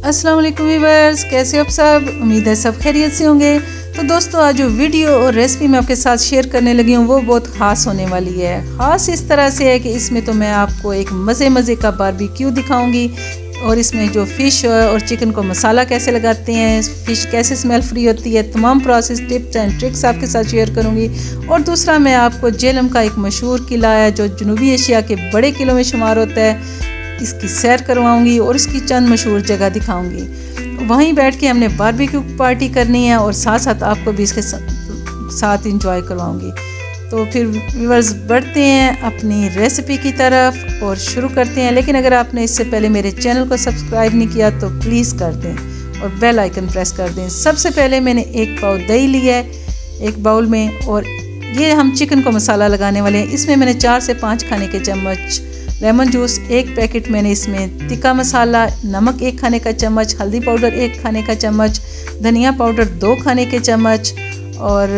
अस्सलाम वालेकुम व्यूअर्स, कैसे हो आप सब। उम्मीद है सब खैरियत से होंगे। तो दोस्तों, आज जो वीडियो और रेसिपी मैं आपके साथ शेयर करने लगी हूँ वो बहुत ख़ास होने वाली है। ख़ास इस तरह से है कि इसमें तो मैं आपको एक मज़े का बारबेक्यू दिखाऊंगी और इसमें जो फ़िश और चिकन को मसाला कैसे लगाते हैं, फ़िश कैसे स्मेल फ्री होती है, तमाम प्रोसेस टिप्स एंड ट्रिक्स आपके साथ शेयर करूँगी। और दूसरा, मैं आपको जेलम का एक मशहूर किला है जो जनूबी एशिया के बड़े किलों में शुमार होता है, इसकी सैर करवाऊंगी और इसकी चंद मशहूर जगह दिखाऊंगी। वहीं बैठ के हमने बारबेक्यू पार्टी करनी है और साथ साथ आपको भी इसके साथ इंजॉय करवाऊंगी। तो फिर व्यूअर्स, बढ़ते हैं अपनी रेसिपी की तरफ और शुरू करते हैं। लेकिन अगर आपने इससे पहले मेरे चैनल को सब्सक्राइब नहीं किया तो प्लीज़ कर दें और बेल आइकन प्रेस कर दें। सबसे पहले मैंने एक पाव दही लिया है एक बाउल में, और ये हम चिकन को मसाला लगाने वाले हैं। इसमें मैंने 4 से 5 खाने के चम्मच लेमन जूस, 1 पैकेट मैंने इसमें तिक्का मसाला, नमक 1 खाने का चम्मच, हल्दी पाउडर 1 खाने का चम्मच, धनिया पाउडर 2 खाने के चम्मच, और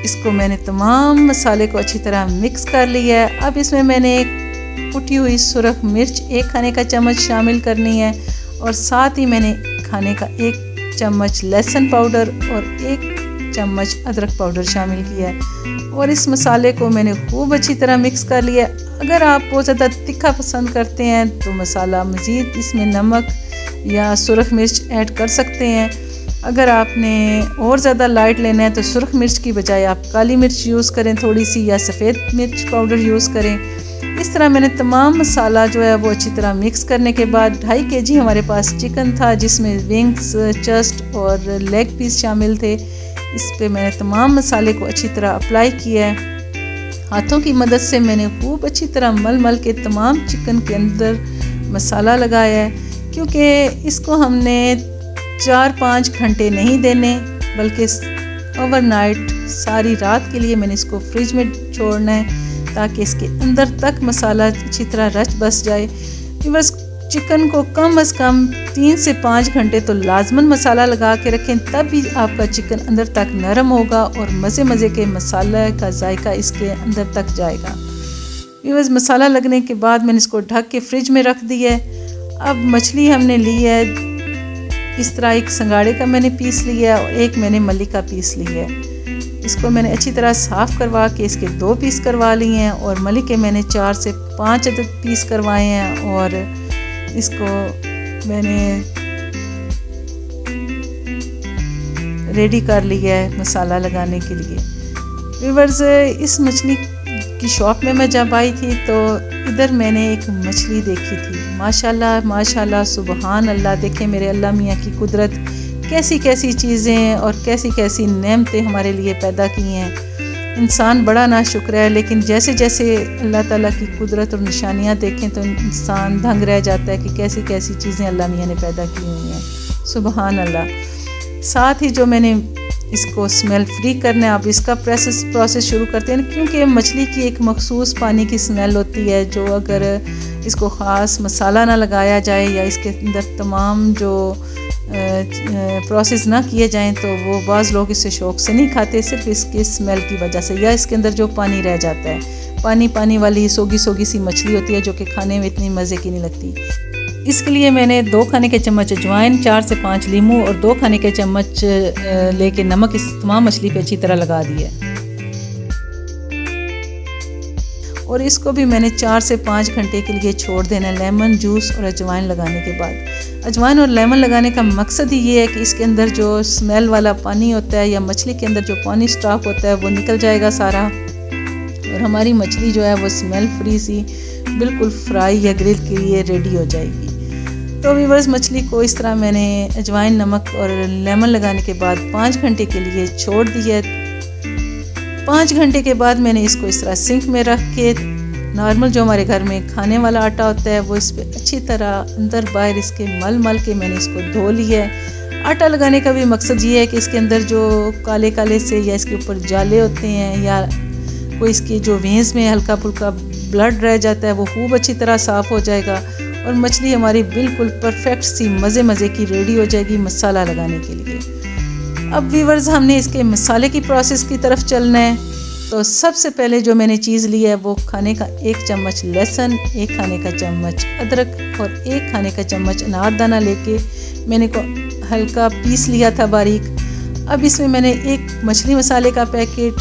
इसको मैंने तमाम मसाले को अच्छी तरह मिक्स कर लिया है। अब इसमें मैंने एक कुटी हुई सुरख मिर्च 1 खाने का चम्मच शामिल करनी है, और साथ ही मैंने खाने का 1 चम्मच लहसुन पाउडर और 1 चम्मच अदरक पाउडर शामिल किया है, और इस मसाले को मैंने खूब अच्छी तरह मिक्स कर लिया। अगर आप बहुत ज़्यादा तीखा पसंद करते हैं तो मसाला मज़ीद इसमें नमक या सुरख मिर्च ऐड कर सकते हैं। अगर आपने और ज़्यादा लाइट लेना है तो सुरख मिर्च की बजाय आप काली मिर्च यूज़ करें थोड़ी सी, या सफ़ेद मिर्च पाउडर यूज़ करें। इस तरह मैंने तमाम मसाला जो है वो अच्छी तरह मिक्स करने के बाद 2.5 kg हमारे पास चिकन था, जिसमें विंग्स, चस्ट और लेग पीस शामिल थे। इस पे मैंने तमाम मसाले को अच्छी तरह अप्लाई किया है। हाथों की मदद से मैंने खूब अच्छी तरह मल के तमाम चिकन के अंदर मसाला लगाया है, क्योंकि इसको हमने 4-5 घंटे नहीं देने, बल्कि ओवरनाइट सारी रात के लिए मैंने इसको फ्रिज में छोड़ना है ताकि इसके अंदर तक मसाला अच्छी तरह रच बस जाए। बस चिकन को कम से कम 3 से 5 घंटे तो लाजमन मसाला लगा के रखें, तब भी आपका चिकन अंदर तक नरम होगा और मज़े के मसाला का जायका इसके अंदर तक जाएगा। बस मसाला लगने के बाद मैंने इसको ढक के फ्रिज में रख दिया है। अब मछली हमने ली है, इस तरह एक संगाड़े का मैंने पीस लिया है और एक मैंने मल्ली का पीस लिया है। इसको मैंने अच्छी तरह साफ़ करवा के इसके 2 पीस करवा लिए हैं, और मल्ली के मैंने 4 से 5 अदद पीस करवाए हैं, और इसको मैंने रेडी कर लिया है मसाला लगाने के लिए। व्यूअर्स, इस मछली की शॉप में मैं जब आई थी तो इधर मैंने एक मछली देखी थी। माशाल्लाह सुबहान अल्लाह। देखें मेरे अल्लाह मियाँ की कुदरत, कैसी चीज़ें और कैसी नेमतें हमारे लिए पैदा की हैं। इंसान बड़ा नाशुक्र है, लेकिन जैसे अल्लाह ताला की कुदरत और निशानियाँ देखें तो इंसान दंग रह जाता है कि कैसी चीज़ें अल्लाह मियाँ ने पैदा की हुई हैं। सुबहान अल्लाह। साथ ही जो मैंने इसको स्मेल फ्री करना है, अब इसका प्रोसेस शुरू करते हैं, क्योंकि मछली की एक मखसूस पानी की स्मेल होती है जो अगर इसको ख़ास मसाला ना लगाया जाए या इसके अंदर तमाम जो प्रोसेस ना किए जाएं तो वो बाज़ लोग इसे शौक़ से नहीं खाते, सिर्फ इसके स्मेल की वजह से, या इसके अंदर जो पानी रह जाता है। पानी वाली सोगी सी मछली होती है जो कि खाने में इतनी मज़े की नहीं लगती। इसके लिए मैंने 2 खाने के चम्मच अजवाइन, 4 से 5 लीमू और 2 खाने के चम्मच लेके नमक इस तमाम मछली पे अच्छी तरह लगा दिया, और इसको भी मैंने 4 से 5 घंटे के लिए छोड़ देना है लेमन जूस और अजवाइन लगाने के बाद। अजवाइन और लेमन लगाने का मकसद ही ये है कि इसके अंदर जो स्मेल वाला पानी होता है या मछली के अंदर जो पानी स्टॉक होता है वो निकल जाएगा सारा, और हमारी मछली जो है वो स्मेल फ्री सी बिल्कुल फ्राई या ग्रिल के लिए रेडी हो जाएगी। तो व्यूअर्स, मछली को इस तरह मैंने अजवाइन, नमक और लेमन लगाने के बाद 5 घंटे के लिए छोड़ दिया। 5 घंटे के बाद मैंने इसको इस तरह सिंक में रख के, नॉर्मल जो हमारे घर में खाने वाला आटा होता है वो इस पर अच्छी तरह अंदर बाहर इसके मल के मैंने इसको धो लिया है। आटा लगाने का भी मकसद ये है कि इसके अंदर जो काले से या इसके ऊपर जाले होते हैं या कोई इसकी जो वेंस में हल्का फुल्का ब्लड रह जाता है वो खूब अच्छी तरह साफ़ हो जाएगा, और मछली हमारी बिल्कुल परफेक्ट सी मज़े की रेडी हो जाएगी मसाला लगाने के लिए। अब व्यूअर्स, हमने इसके मसाले की प्रोसेस की तरफ चलना है। तो सबसे पहले जो मैंने चीज़ ली है वो खाने का 1 चम्मच लहसुन, 1 खाने का चम्मच अदरक और 1 खाने का चम्मच अनारदाना लेके मैंने को हल्का पीस लिया था बारीक। अब इसमें मैंने 1 मछली मसाले का पैकेट,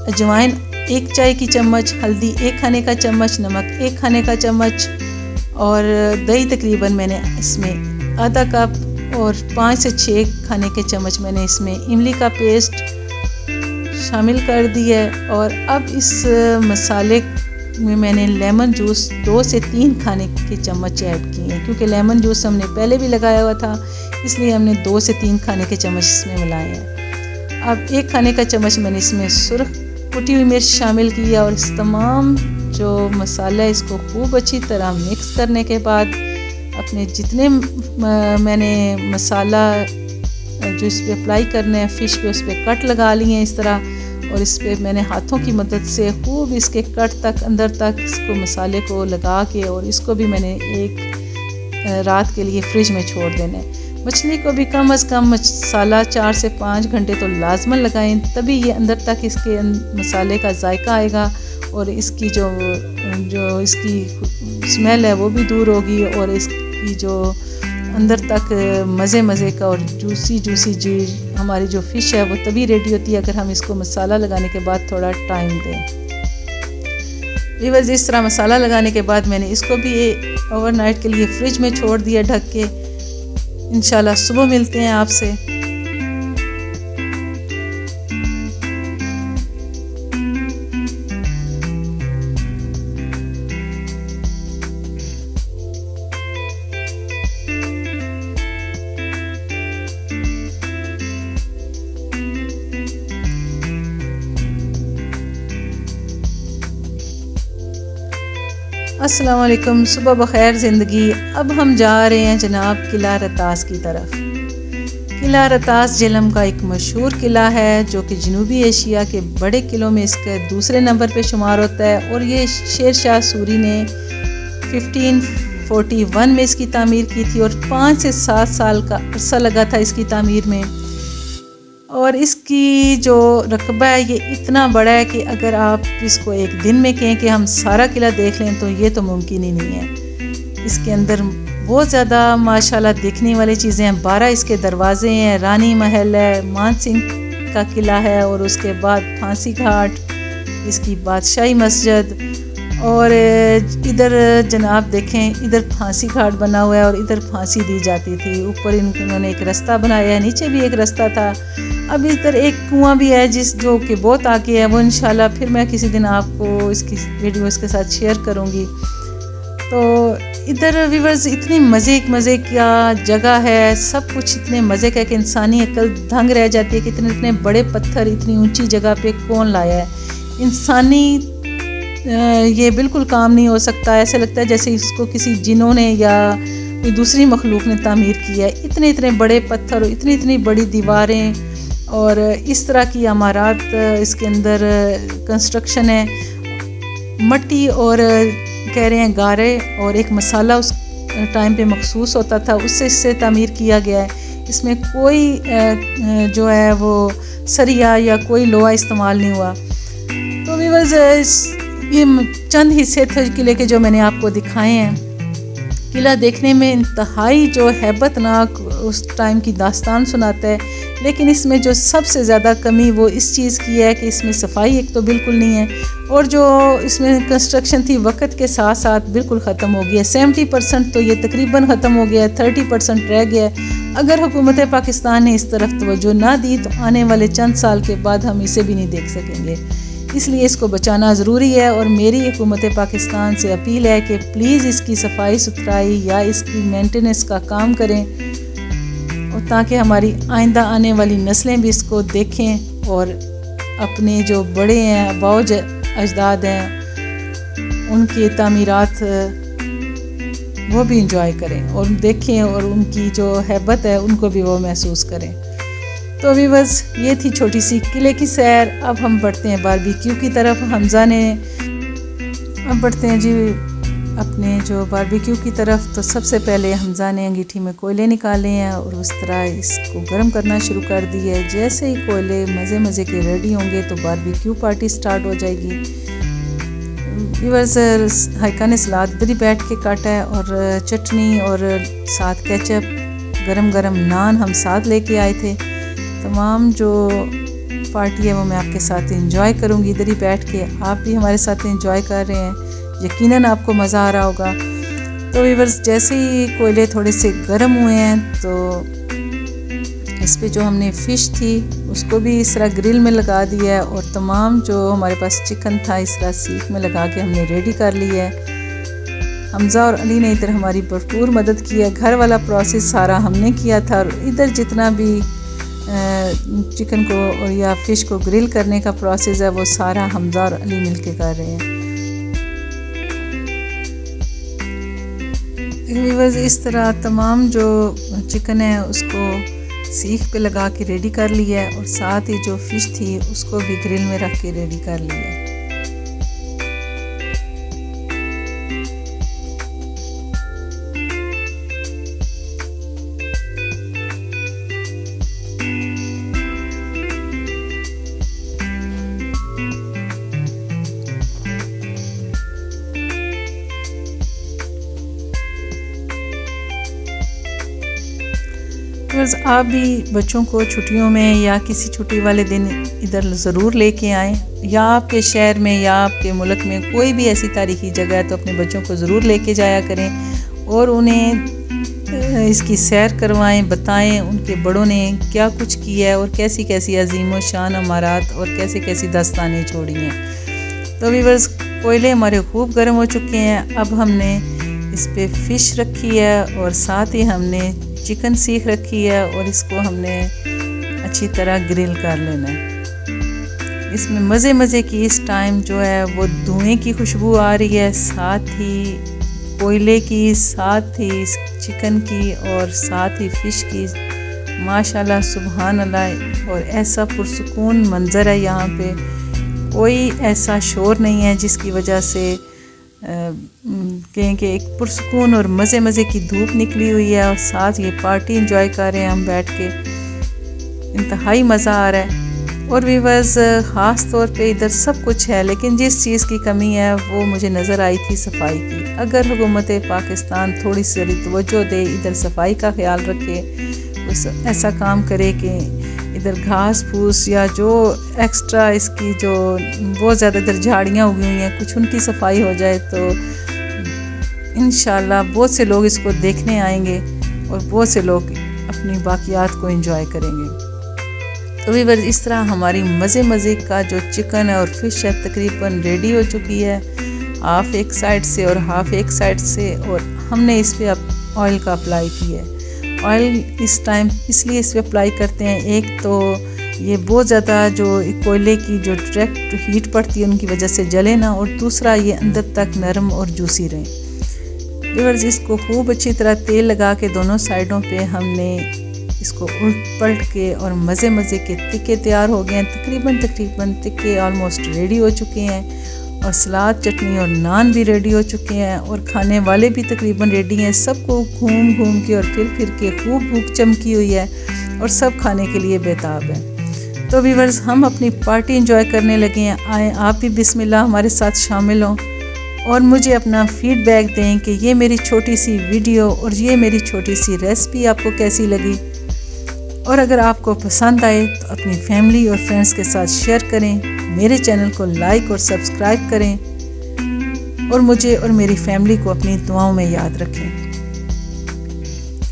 अजवाइन 1 चाय की चम्मच, हल्दी 1 खाने का चम्मच, नमक 1 खाने का चम्मच और दही तकरीबन मैंने इसमें आधा कप और 5 से 6 खाने के चम्मच मैंने इसमें इमली का पेस्ट शामिल कर दिया है। और अब इस मसाले में मैंने लेमन जूस 2 से 3 खाने के चम्मच ऐड किए हैं, क्योंकि लेमन जूस हमने पहले भी लगाया हुआ था, इसलिए हमने 2 से 3 खाने के चम्मच इसमें मिलाए हैं। अब 1 खाने का चम्मच मैंने इसमें सुर्ख कुटी हुई मिर्च शामिल किया और इस तमाम जो मसाला है इसको खूब अच्छी तरह मिक्स करने के बाद अपने जितने मैंने मसाला जो इस पर अप्लाई करने हैं फ़िश पे, उस पर कट लगा लिए हैं इस तरह, और इस पर मैंने हाथों की मदद से खूब इसके कट तक अंदर तक इसको मसाले को लगा के और इसको भी मैंने 1 रात के लिए फ्रिज में छोड़ देना है। मछली को भी कम अज़ कम मसाला 4 से 5 घंटे तो लाजमन लगाएं, तभी ये अंदर तक इसके मसाले का जायका आएगा और इसकी जो इसकी स्मेल है वो भी दूर होगी और इसकी जो अंदर तक मज़े का और जूसी जी हमारी जो फ़िश है वो तभी रेडी होती है अगर हम इसको मसाला लगाने के बाद थोड़ा टाइम दें। व्यूअर्स, इस तरह मसाला लगाने के बाद मैंने इसको भी ओवरनाइट के लिए फ्रिज में छोड़ दिया ढक के। इंशाल्लाह सुबह मिलते हैं आपसे। अस्सलाम वालेकुम, सुबह बखैर ज़िंदगी। अब हम जा रहे हैं जनाब किला रतास की तरफ। किला रतास झेलम का एक मशहूर किला है जो कि जनूबी एशिया के बड़े किलों में इसके दूसरे नंबर पे शुमार होता है और ये शेर शाह सूरी ने 1541 में इसकी तामीर की थी और 5 से 7 साल का अरसा लगा था इसकी तामीर में। और इसकी जो रकबा है ये इतना बड़ा है कि अगर आप इसको एक दिन में कहें कि हम सारा किला देख लें तो ये तो मुमकिन ही नहीं है। इसके अंदर बहुत ज़्यादा माशाल्लाह देखने वाली चीज़ें हैं। 12 इसके दरवाजे हैं, रानी महल है, मान सिंह का किला है और उसके बाद फांसी घाट, इसकी बादशाही मस्जिद और इधर जनाब देखें इधर फांसी घाट बना हुआ है और इधर फांसी दी जाती थी। ऊपर इन्होंने एक रास्ता बनाया है, नीचे भी एक रास्ता था। अब इधर एक कुआं भी है जो कि बहुत आगे है, वो इंशाल्लाह फिर मैं किसी दिन आपको इसकी वीडियो इसके साथ शेयर करूँगी। तो इधर व्यूअर्स इतनी मज़े का जगह है, सब कुछ इतने मज़े का कि इंसानी अक्ल दंग रह जाती है कि इतने बड़े पत्थर इतनी ऊंची जगह पे कौन लाया है। इंसानी ये बिल्कुल काम नहीं हो सकता। ऐसा लगता है जैसे इसको किसी जिन्हों ने या कोई दूसरी मखलूक ने तामीर किया है। इतने बड़े पत्थर और इतनी बड़ी दीवारें और इस तरह की इमारत इसके अंदर कंस्ट्रक्शन है। मट्टी और कह रहे हैं गारे और एक मसाला उस टाइम पे मखसूस होता था, उससे इससे तामीर किया गया है। इसमें कोई जो है वो सरिया या कोई लोहा इस्तेमाल नहीं हुआ। तो व्यूअर्स ये चंद हिस्से थे किले के जो मैंने आपको दिखाए हैं। किला देखने में इंतहाई जो हैबतनाक उस टाइम की दास्तान सुनाता है, लेकिन इसमें जो सबसे ज़्यादा कमी वो इस चीज़ की है कि इसमें सफाई एक तो बिल्कुल नहीं है और जो इसमें कंस्ट्रक्शन थी वक्त के साथ साथ बिल्कुल ख़त्म हो गया है। 70% तो ये तकरीबन ख़त्म हो गया है, 30% रह गया है। अगर हुकूमत पाकिस्तान ने इस तरफ तवज्जो ना दी तो आने वाले चंद साल के बाद हम इसे भी नहीं देख सकेंगे। इसलिए इसको बचाना ज़रूरी है और मेरी हुकूमत पाकिस्तान से अपील है कि प्लीज़ इसकी सफाई सुथराई या इसकी मेंटेनेंस का काम करें और ताकि हमारी आइंदा आने वाली नस्लें भी इसको देखें और अपने जो बड़े हैं अबाउज अजदाद हैं उनकी तामीरात वो भी इंजॉय करें और देखें और उनकी जो हैबत है उनको भी वो महसूस करें। तो अभी बस ये थी छोटी सी किले की सैर। अब हम बढ़ते हैं बारबेक्यू की तरफ। हमज़ा ने अब बढ़ते हैं जी अपने जो बारबेक्यू की तरफ, तो सबसे पहले हमजा ने अंगीठी में कोयले निकाले हैं और उस तरह इसको गर्म करना शुरू कर दिया है। जैसे ही कोयले मज़े मज़े के रेडी होंगे तो बारबेक्यू पार्टी स्टार्ट हो जाएगी। व्यूअर्स, हाइका ने सलाद भी बैठ के काटा है और चटनी और साथ केचप, गरम गरम नान हम साथ लेके आए थे। तमाम जो पार्टी है वो मैं आपके साथ एंजॉय करूँगी इधर ही बैठ के। आप भी हमारे साथ एंजॉय कर रहे हैं, यकीनन आपको मज़ा आ रहा होगा। तो व्यूअर्स, जैसे ही कोयले थोड़े से गर्म हुए हैं तो इस पे जो हमने फ़िश थी उसको भी इस तरह ग्रिल में लगा दिया है और तमाम जो हमारे पास चिकन था इस तरह सीख में लगा के हमने रेडी कर लिया है। हमजा और अली ने इधर हमारी भरपूर मदद की है। घर वाला प्रोसेस सारा हमने किया था और इधर जितना भी चिकन को और या फ़िश को ग्रिल करने का प्रोसेस है वो सारा हमजा और अली मिलके कर रहे हैं। व्यूअर्स, इस तरह तमाम जो चिकन है उसको सीख पे लगा के रेडी कर लिया है और साथ ही जो फ़िश थी उसको भी ग्रिल में रख के रेडी कर लिया है। आप भी बच्चों को छुट्टियों में या किसी छुट्टी वाले दिन इधर ज़रूर लेके आएँ, या आपके शहर में या आपके मुल्क में कोई भी ऐसी तारीख़ी जगह है तो अपने बच्चों को ज़रूर लेके जाया करें और उन्हें इसकी सैर करवाएं, बताएं उनके बड़ों ने क्या कुछ किया है और कैसी कैसी अजीम व शान अमारात और कैसी कैसी दास्तानें छोड़ी हैं। तो व्यूअर्स, कोयले हमारे खूब गर्म हो चुके हैं। अब हमने इस पर फ़िश रखी है और साथ ही हमने चिकन सीख रखी है और इसको हमने अच्छी तरह ग्रिल कर लेना है। इसमें मज़े मज़े की इस टाइम जो है वो धुएं की खुशबू आ रही है, साथ ही कोयले की, साथ ही चिकन की और साथ ही फ़िश की। माशाल्लाह, सुभान अल्लाह। और ऐसा पुरसुकून मंज़र है यहाँ पे, कोई ऐसा शोर नहीं है जिसकी वजह से कहें कि एक पुरसुकून और मज़े मज़े की धूप निकली हुई है और साथ ये पार्टी एंजॉय कर रहे हैं हम बैठ के। इंतहाई मज़ा आ रहा है। और व्यूअर्स, ख़ास तौर पे इधर सब कुछ है लेकिन जिस चीज़ की कमी है वो मुझे नज़र आई थी सफाई की। अगर हुकूमत पाकिस्तान थोड़ी सी तवज्जो दे, इधर सफाई का ख्याल रखे, ऐसा काम करे कि इधर घास फूस या जो एक्स्ट्रा इसकी जो बहुत ज़्यादा इधर झाड़ियाँ उगी हुई हैं कुछ उनकी सफाई हो जाए तो इंशाल्लाह बहुत से लोग इसको देखने आएंगे और बहुत से लोग अपनी बाकियात को एंजॉय करेंगे। तो व्यूअर्स, इस तरह हमारी मज़े मज़े का जो चिकन है और फ़िश है तकरीबन रेडी हो चुकी है, हाफ़ एक साइड से और हाफ़ एक साइड से। और हमने इस पर अब ऑयल का अप्लाई किया है। ऑयल इस टाइम इसलिए इस पर अप्लाई करते हैं, एक तो ये बहुत ज़्यादा जो कोयले की जो डायरेक्ट हीट पड़ती है उनकी वजह से जले ना, और दूसरा ये अंदर तक नरम और जूसी रहे। व्यूअर्स, इसको खूब अच्छी तरह तेल लगा के दोनों साइडों पे हमने इसको उल्ट पलट के और मज़े मज़े के तिक्के तैयार हो गए हैं। तकरीबन तिक्के ऑलमोस्ट रेडी हो चुके हैं और सलाद, चटनी और नान भी रेडी हो चुके हैं और खाने वाले भी तकरीबन रेडी हैं। सबको घूम घूम के और फिर के खूब भूख चमकी हुई है और सब खाने के लिए बेताब है। तो व्यूअर्स, हम अपनी पार्टी एंजॉय करने लगे हैं। आए आप भी बिस्मिल्लाह हमारे साथ शामिल हों और मुझे अपना फीडबैक दें कि ये मेरी छोटी सी वीडियो और ये मेरी छोटी सी रेसिपी आपको कैसी लगी। और अगर आपको पसंद आए तो अपनी फैमिली और फ्रेंड्स के साथ शेयर करें, मेरे चैनल को लाइक और सब्सक्राइब करें और मुझे और मेरी फैमिली को अपनी दुआओं में याद रखें।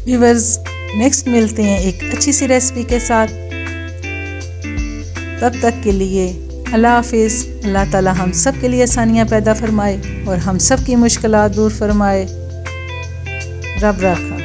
व्यूअर्स, नेक्स्ट मिलते हैं एक अच्छी सी रेसिपी के साथ। तब तक के लिए अल्लाह हाफिज़। अल्लाह ताला हम सब के लिए आसानियाँ पैदा फरमाए और हम सब की मुश्किलात दूर फरमाए। रब रखा।